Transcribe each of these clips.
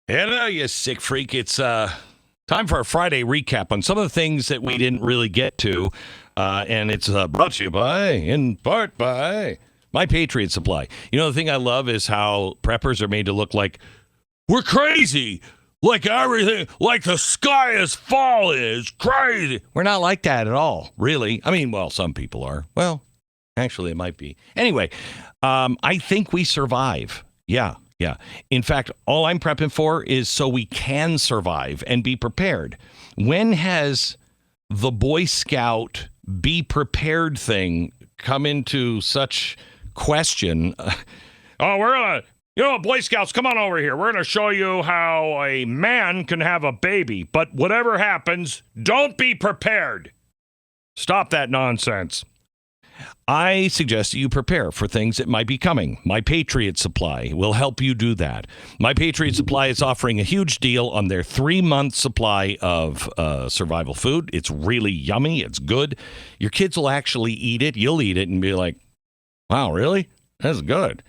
Hello, you sick freak. It's time for our Friday recap on some of the things that we didn't really get to. And it's brought to you in part by My Patriot Supply. You know, the thing I love is how preppers are made to look like we're crazy. Like everything, like the sky is falling is crazy. We're not like that at all, really. I mean, well, some people are. Well, actually, it might be. Anyway, I think we survive. Yeah. In fact, all I'm prepping for is so we can survive and be prepared. When has the Boy Scout be prepared thing come into such question? Boy Scouts, come on over here. We're going to show you how a man can have a baby. But whatever happens, don't be prepared. Stop that nonsense. I suggest that you prepare for things that might be coming. My Patriot Supply will help you do that. My Patriot Supply is offering a huge deal on their 3-month supply of survival food. It's really yummy. It's good. Your kids will actually eat it. You'll eat it and be like, wow, really? That's good.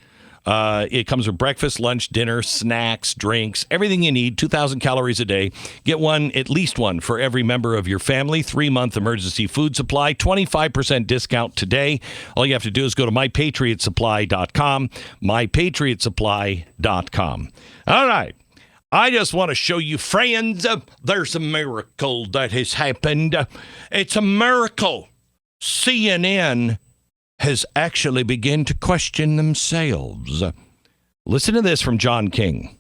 It comes with breakfast, lunch, dinner, snacks, drinks, everything you need, 2,000 calories a day. Get at least one for every member of your family. 3-month emergency food supply, 25% discount today. All you have to do is go to mypatriotsupply.com, mypatriotsupply.com. All right. I just want to show you, friends, there's a miracle that has happened. It's a miracle. CNN has actually begun to question themselves. Listen to this from John King.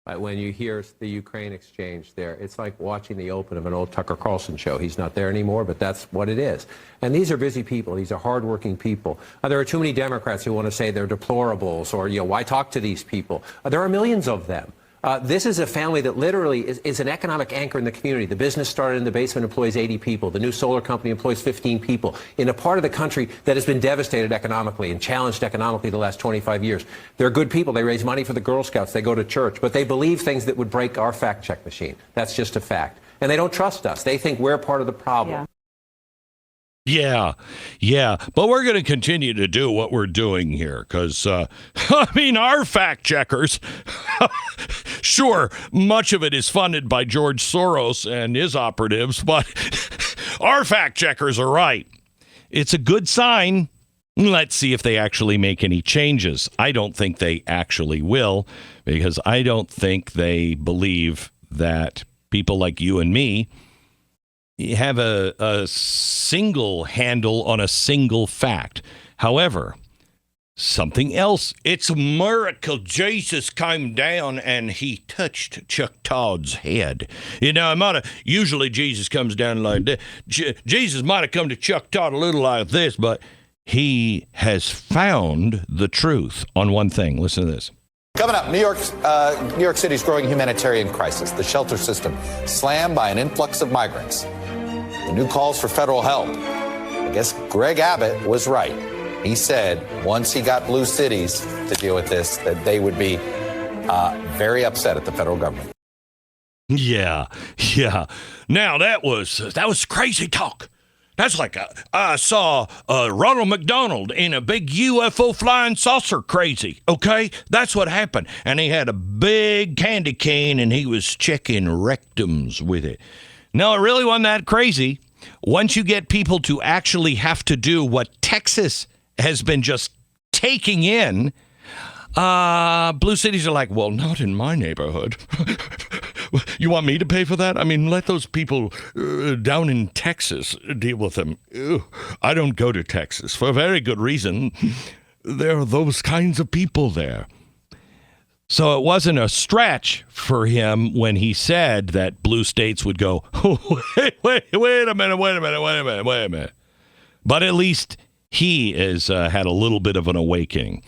When you hear the Ukraine exchange there, it's like watching the open of an old Tucker Carlson show. He's not there anymore, but that's what it is. And these are busy people. These are hardworking people. There are too many Democrats who want to say they're deplorables or, why talk to these people? There are millions of them. This is a family that literally is an economic anchor in the community. The business started in the basement, employs 80 people. The new solar company employs 15 people in a part of the country that has been devastated economically and challenged economically the last 25 years. They're good people. They raise money for the Girl Scouts. They go to church. But they believe things that would break our fact-check machine. That's just a fact. And they don't trust us. They think we're part of the problem. Yeah. But we're going to continue to do what we're doing here because, our fact checkers, sure, much of it is funded by George Soros and his operatives, but our fact checkers are right. It's a good sign. Let's see if they actually make any changes. I don't think they actually will because I don't think they believe that people like you and me have a single handle on a single fact. However, something else. It's a miracle. Jesus came down and he touched Chuck Todd's head. Usually Jesus comes down like that. Jesus might have come to Chuck Todd a little like this, but he has found the truth on one thing. Listen to this. Coming up, New York City's growing humanitarian crisis. The shelter system slammed by an influx of migrants. The new calls for federal help. I guess Greg Abbott was right. He said once he got blue cities to deal with this, that they would be very upset at the federal government. Yeah. Now, that was crazy talk. That's like I saw Ronald McDonald in a big UFO flying saucer crazy, okay? That's what happened. And he had a big candy cane, and he was checking rectums with it. No, it really wasn't that crazy. Once you get people to actually have to do what Texas has been just taking in, blue cities are like, well, not in my neighborhood. You want me to pay for that? I mean, let those people down in Texas deal with them. Ew, I don't go to Texas for a very good reason. There are those kinds of people there. So it wasn't a stretch for him when he said that blue states would go, oh, wait a minute. But at least he has had a little bit of an awakening.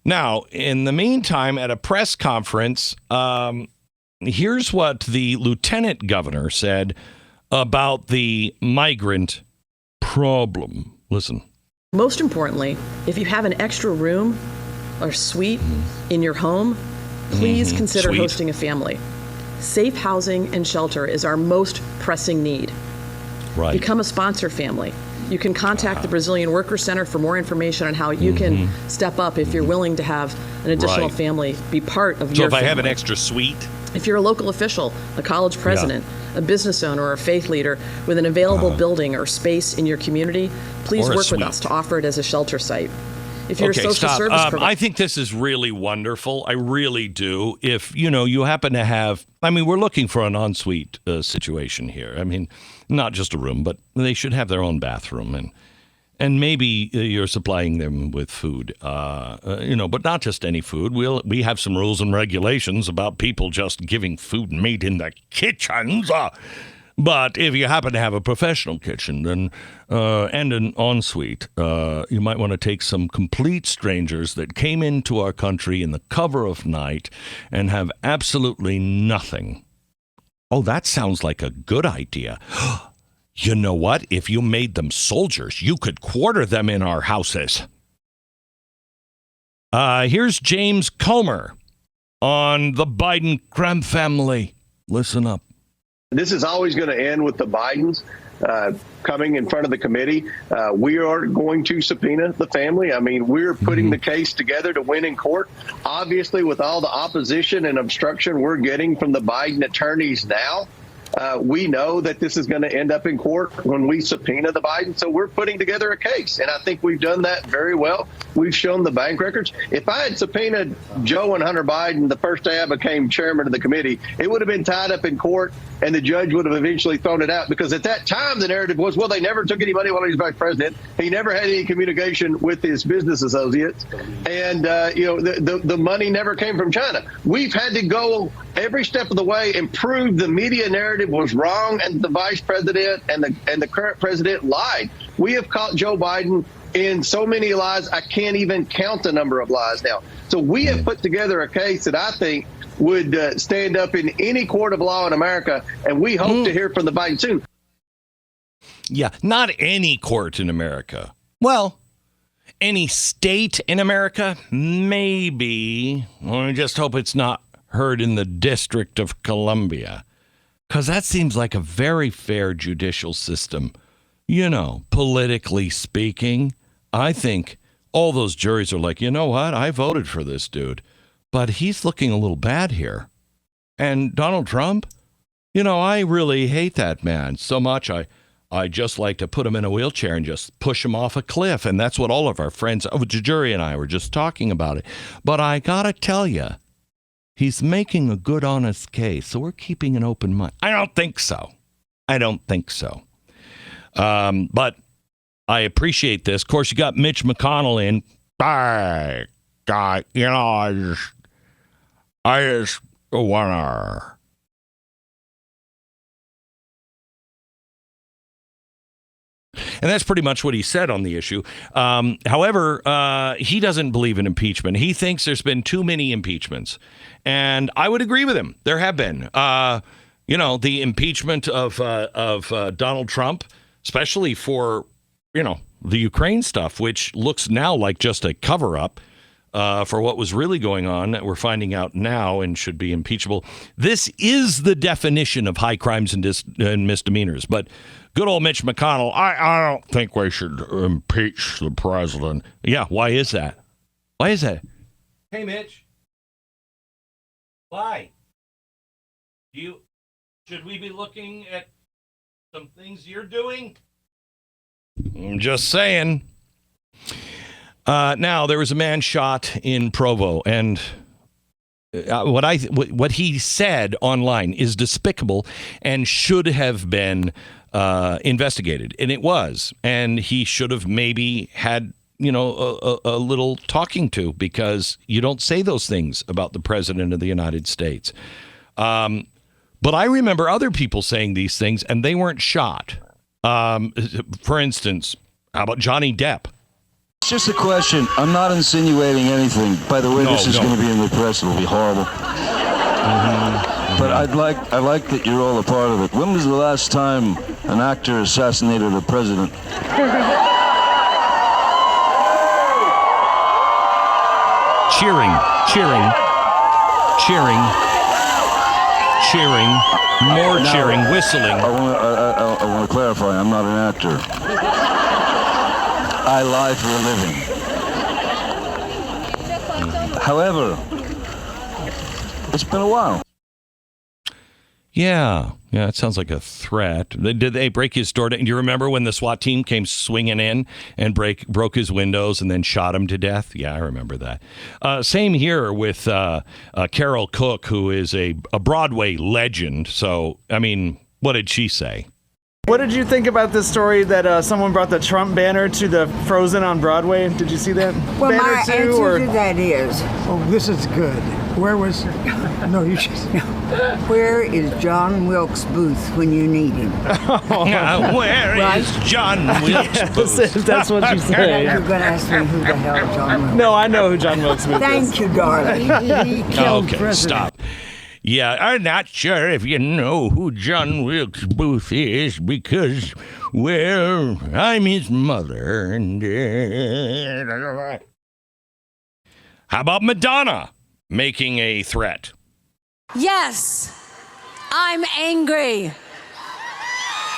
Now, in the meantime, at a press conference, here's what the lieutenant governor said about the migrant problem. Listen. Most importantly, if you have an extra room or suite in your home, please consider hosting a family. Safe housing and shelter is our most pressing need. Right. Become a sponsor family. You can contact the Brazilian Worker Center for more information on how you can step up if you're willing to have an additional family be part of your family. So if I have an extra suite? If you're a local official, a college president, a business owner, or a faith leader with an available building or space in your community, please work with us to offer it as a shelter site. If you're a social service provider, I think this is really wonderful. I really do. If, you happen to have, we're looking for an ensuite situation here. Not just a room, but they should have their own bathroom. And maybe you're supplying them with food, but not just any food. We have some rules and regulations about people just giving food made in the kitchens. But if you happen to have a professional kitchen then and an ensuite, you might want to take some complete strangers that came into our country in the cover of night and have absolutely nothing. Oh, that sounds like a good idea. You know what? If you made them soldiers, you could quarter them in our houses. Here's James Comer on the Biden crime family. Listen up. This is always going to end with the Bidens coming in front of the committee. We are going to subpoena the family. We're putting the case together to win in court. Obviously, with all the opposition and obstruction we're getting from the Biden attorneys now, we know that this is going to end up in court when we subpoena the Biden. So we're putting together a case. And I think we've done that very well. We've shown the bank records. If I had subpoenaed Joe and Hunter Biden the first day I became chairman of the committee, it would have been tied up in court and the judge would have eventually thrown it out, because at that time the narrative was, well, they never took any money while he was vice president. He never had any communication with his business associates. And, the money never came from China. We've had to go every step of the way and prove the media narrative was wrong and the vice president and the current president lied. We have caught Joe Biden in so many lies, I can't even count the number of lies now. So we have put together a case that I think would stand up in any court of law in America, and we hope to hear from the Biden soon. Yeah, not any court in America. Well, any state in America? Maybe. I just hope it's not heard in the District of Columbia, because that seems like a very fair judicial system. Politically speaking, I think all those juries are like, you know what? I voted for this dude, but he's looking a little bad here. And Donald Trump, I really hate that man so much. I just like to put him in a wheelchair and just push him off a cliff. And that's what all of our friends, the jury and I were just talking about it. But I got to tell you, he's making a good, honest case. So we're keeping an open mind. I don't think so. But I appreciate this. Of course, you got Mitch McConnell in. I just want to. And that's pretty much what he said on the issue. However, he doesn't believe in impeachment. He thinks there's been too many impeachments. And I would agree with him. There have been. The impeachment of Donald Trump, especially for, the Ukraine stuff, which looks now like just a cover-up for what was really going on that we're finding out now and should be impeachable. This is the definition of high crimes and misdemeanors. But good old Mitch McConnell, I don't think we should impeach the president. Yeah, why is that? Hey, Mitch. Why? Should we be looking at some things you're doing? I'm just saying. Now, there was a man shot in Provo, and what he said online is despicable and should have been investigated, and it was. And he should have maybe had a little talking to, because you don't say those things about the president of the United States. But I remember other people saying these things, and they weren't shot. For instance, how about Johnny Depp? It's just a question. I'm not insinuating anything. By the way, this is going to be in the press. It'll be horrible. But I like that you're all a part of it. When was the last time an actor assassinated a president? Cheering, more cheering, whistling. I want to clarify, I'm not an actor. I lie for a living. However, it's been a while. Yeah, it sounds like a threat. Did they break his door? Do you remember when the SWAT team came swinging in and broke his windows and then shot him to death? Yeah, I remember that. Same here with Carole Cook, who is a Broadway legend. So, I mean, what did she say? What did you think about this story that someone brought the Trump banner to the Frozen on Broadway? Did you see that well, banner my too? answer to that is, oh, this is good. Where was? No, you should. Where is John Wilkes Booth when you need him? Where is John Wilkes Booth? That's what you say. You're going to ask me who the hell John Wilkes? No, I know who John Wilkes Booth is. Thank you, darling. He killed Okay, president. stop. Yeah, I'm not sure if you know who John Wilkes Booth is because, well, I'm his mother. And how about Madonna making a threat? Yes, I'm angry.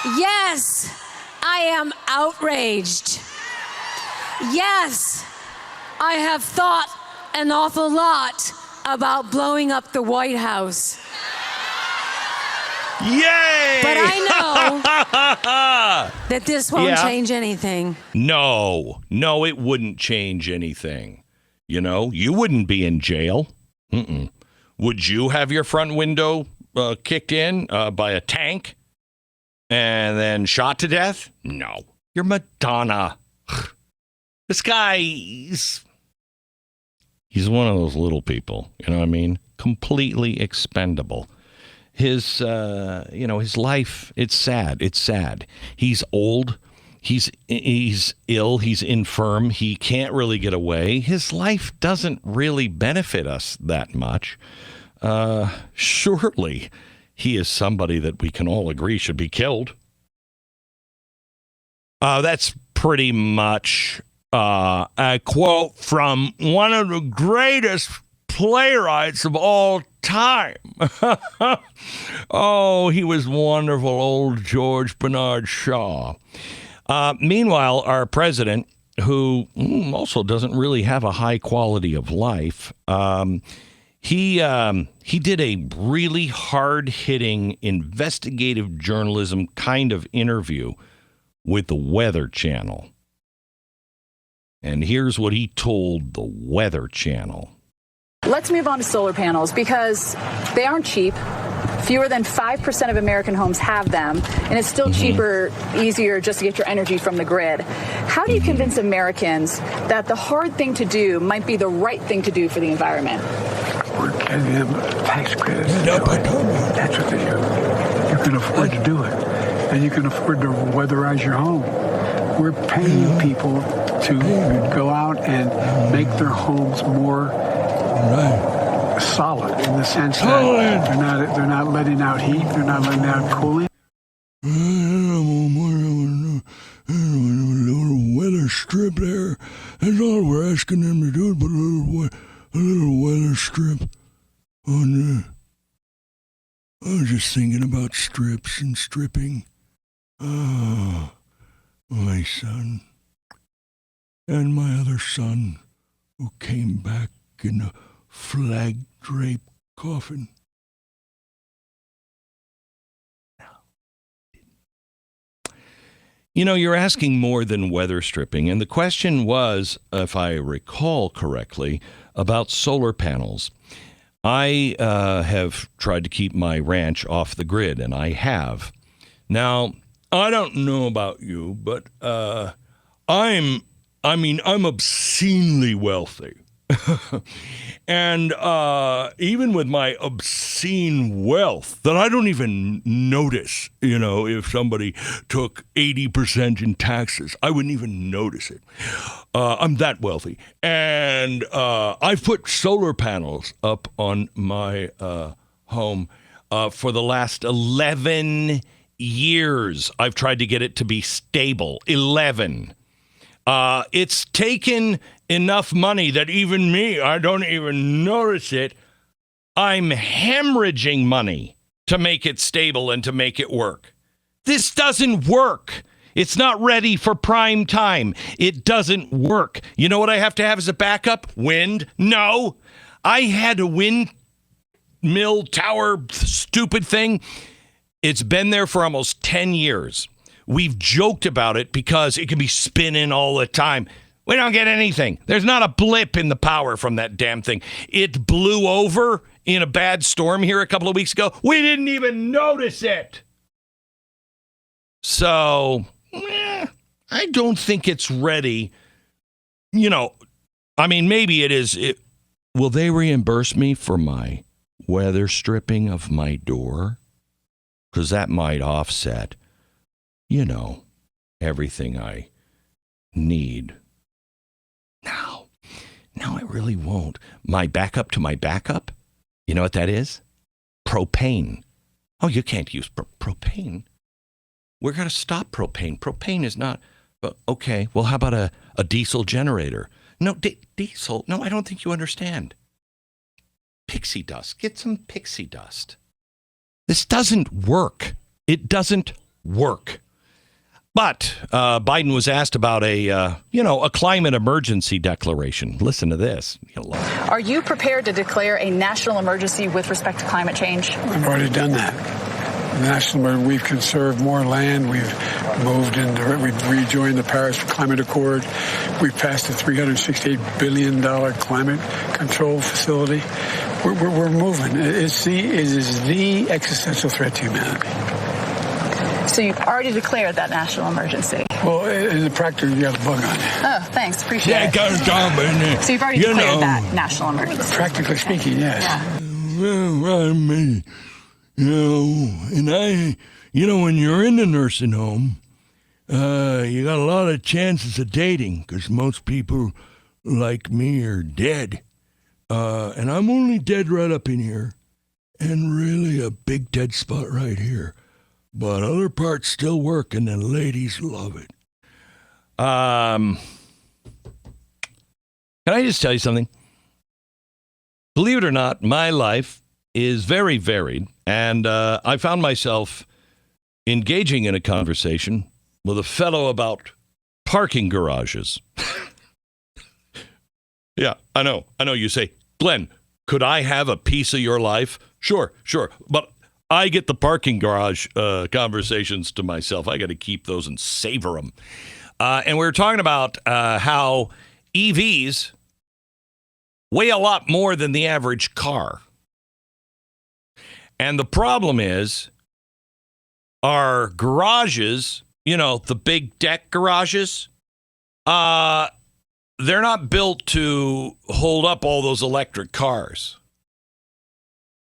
Yes, I am outraged. Yes, I have thought an awful lot about blowing up the White House. Yay! But I know that this won't change anything. No, it wouldn't change anything. You know, you wouldn't be in jail. Mm-mm. Would you have your front window kicked in by a tank and then shot to death? No. You're Madonna. This guy, he's one of those little people, you know what I mean? Completely expendable. His life, it's sad. It's sad. He's old. He's ill. He's infirm. He can't really get away. His life doesn't really benefit us that much. Surely he is somebody that we can all agree should be killed. That's pretty much a quote from one of the greatest playwrights of all time. Oh, he was wonderful, old George Bernard Shaw. Meanwhile, our president, who also doesn't really have a high quality of life, he did a really hard-hitting investigative journalism kind of interview with the Weather Channel. And here's what he told the Weather Channel. Let's move on to solar panels because they aren't cheap. Fewer than 5% of American homes have them, and it's still cheaper, easier just to get your energy from the grid. How do you convince Americans that the hard thing to do might be the right thing to do for the environment? We're giving them tax credits. That's what they do. You can afford to do it, and you can afford to weatherize your home. We're paying people to go out and make their homes more solid in the sense that they're not letting out heat, they're not letting out cooling. A little weather strip there. That's all we're asking them to do, but a little weather strip on there. I was just thinking about strips and stripping. Oh, my son. And my other son, who came back in a flag-draped coffin. You know, you're asking more than weather stripping, and the question was, if I recall correctly, about solar panels. I have tried to keep my ranch off the grid, and I have. Now, I don't know about you, but I'm obscenely wealthy. And even with my obscene wealth that I don't even notice, you know, if somebody took 80% in taxes, I wouldn't even notice it. I'm that wealthy. And I've put solar panels up on my home for the last 11 years. I've tried to get it to be stable. 11. It's taken enough money that even me, I don't even notice it. I'm hemorrhaging money to make it stable and to make it work. This doesn't work. It's not ready for prime time. It doesn't work. You know what I have to have as a backup? Wind? No. I had a windmill tower stupid thing. It's been there for almost 10 years. We've joked about it because it can be spinning all the time. We don't get anything. There's not a blip in the power from that damn thing. It blew over in a bad storm here a couple of weeks ago. We didn't even notice it. So, I don't think it's ready. You know, I mean, maybe it is. Will they reimburse me for my weather stripping of my door? Because that might offset, you know, everything I need. No, it really won't. My backup to my backup, you know what that is? Propane. Oh, you can't use propane. We're going to stop propane. Propane is not, okay, well, how about a diesel generator? No, diesel, no, I don't think you understand. Pixie dust, get some pixie dust. This doesn't work. It doesn't work. But Biden was asked about a climate emergency declaration. Listen to this. Are you prepared to declare a national emergency with respect to climate change? We've already done that. We've conserved more land. We've we've rejoined the Paris Climate Accord. We've passed a $368 billion climate control facility. We're moving. It is the existential threat to humanity. So you've already declared that national emergency? Well, in the practice, you got a bug on it. Oh, thanks. Appreciate it. Yeah, so you've already declared that national emergency? Practically speaking, yes. Yeah. Well, I mean, and when you're in the nursing home, you got a lot of chances of dating because most people like me are dead. And I'm only dead right up in here and really a big dead spot right here. But other parts still work, and the ladies love it. Can I just tell you something? Believe it or not, my life is very varied, and I found myself engaging in a conversation with a fellow about parking garages. Yeah, I know. You say, Glenn, could I have a piece of your life? Sure. But I get the parking garage conversations to myself. I got to keep those and savor them. And we were talking about how EVs weigh a lot more than the average car. And the problem is our garages, the big deck garages, they're not built to hold up all those electric cars.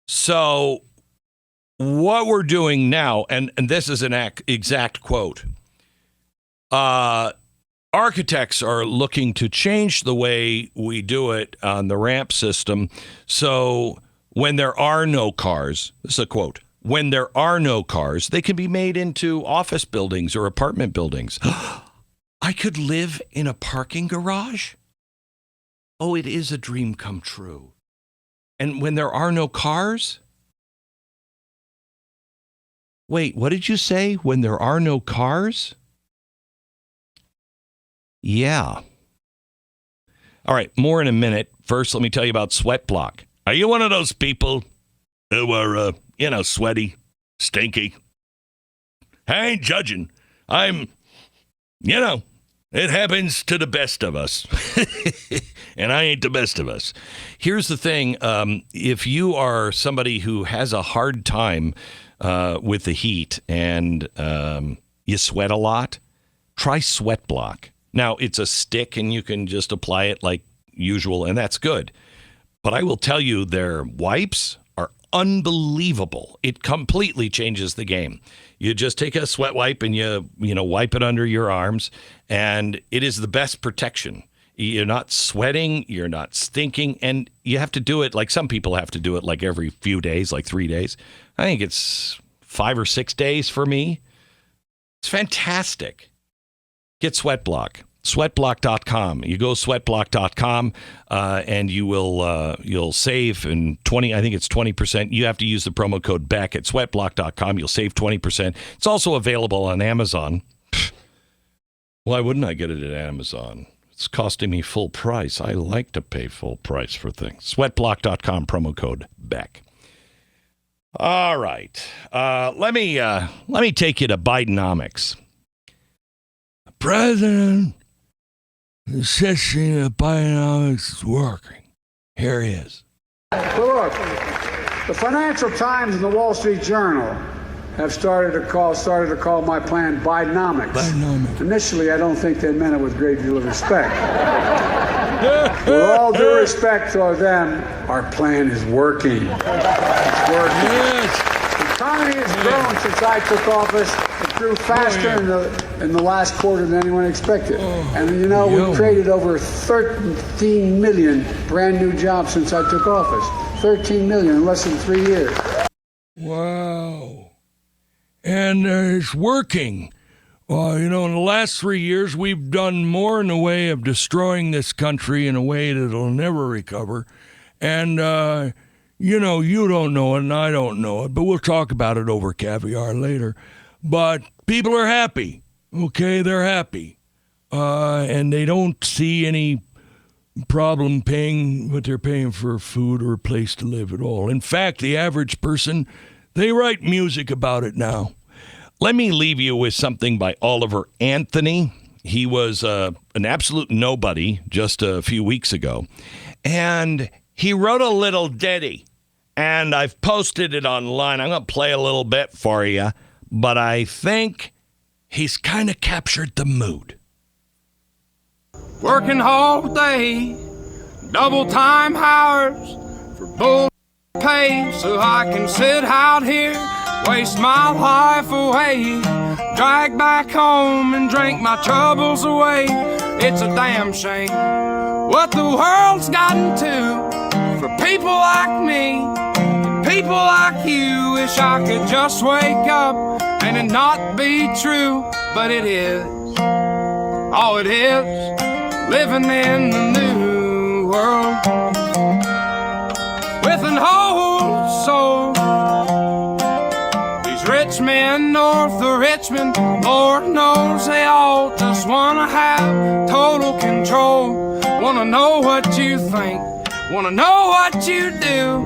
So what we're doing now, and this is an exact quote, architects are looking to change the way we do it on the ramp system. So when there are no cars, this is a quote, when there are no cars, they can be made into office buildings or apartment buildings. I could live in a parking garage? Oh, it is a dream come true. And when there are no cars? Wait, what did you say? When there are no cars? Yeah. All right, more in a minute. First, let me tell you about Sweat Block. Are you one of those people who are, sweaty, stinky? I ain't judging. I'm, it happens to the best of us. And I ain't the best of us. Here's the thing. If you are somebody who has a hard time with the heat and you sweat a lot, try Sweat Block. Now, it's a stick and you can just apply it like usual, and that's good. But I will tell you, their wipes are unbelievable. It completely changes the game. You just take a sweat wipe and you wipe it under your arms, and it is the best protection. You're not sweating, you're not stinking, and you have to do it like some people have to do it like every few days, like 3 days. I think it's 5 or 6 days for me. It's fantastic. Get Sweat Block. Sweatblock.com. You go sweatblock.com and you'll save in 20. I think it's 20%. You have to use the promo code Beck at sweatblock.com. You'll save 20%. It's also available on Amazon. Why wouldn't I get it at Amazon? It's costing me full price. I like to pay full price for things. Sweatblock.com, promo code Beck. All right. Let me take you to Bidenomics. The president is insisting that Bidenomics is working. Here he is. Well, look, the Financial Times and the Wall Street Journal have started to call my plan Bidenomics. Bidenomics. Initially, I don't think they meant it with a great deal of respect. With all due respect to them, our plan is working. It's working. Yes. The economy has grown since I took office. It grew faster in the last quarter than anyone expected. And you know, we've created over 13 million brand new jobs since I took office. 13 million in less than 3 years. Wow. And it's working. Well, you know, in the last 3 years, we've done more in the way of destroying this country in a way that it'll never recover. And, you know, you don't know it and I don't know it, but we'll talk about it over caviar later. But people are happy, okay? They're happy. And they don't see any problem paying what they're paying for food or a place to live at all. In fact, the average person, they write music about it now. Let me leave you with something by Oliver Anthony. He was an absolute nobody just a few weeks ago. And he wrote a little ditty. And I've posted it online. I'm going to play a little bit for you. But I think he's kind of captured the mood. Working all day, double time hours for bull pay, so I can sit out here, waste my life away, drag back home and drink my troubles away. It's a damn shame what the world's gotten to for people like me, and people like you. Wish I could just wake up and it not be true, but it is. Oh, it is. Living in the new world with an old soul. These rich men north of Richmond, Lord knows they all just wanna have total control. Wanna know what you think, wanna know what you do.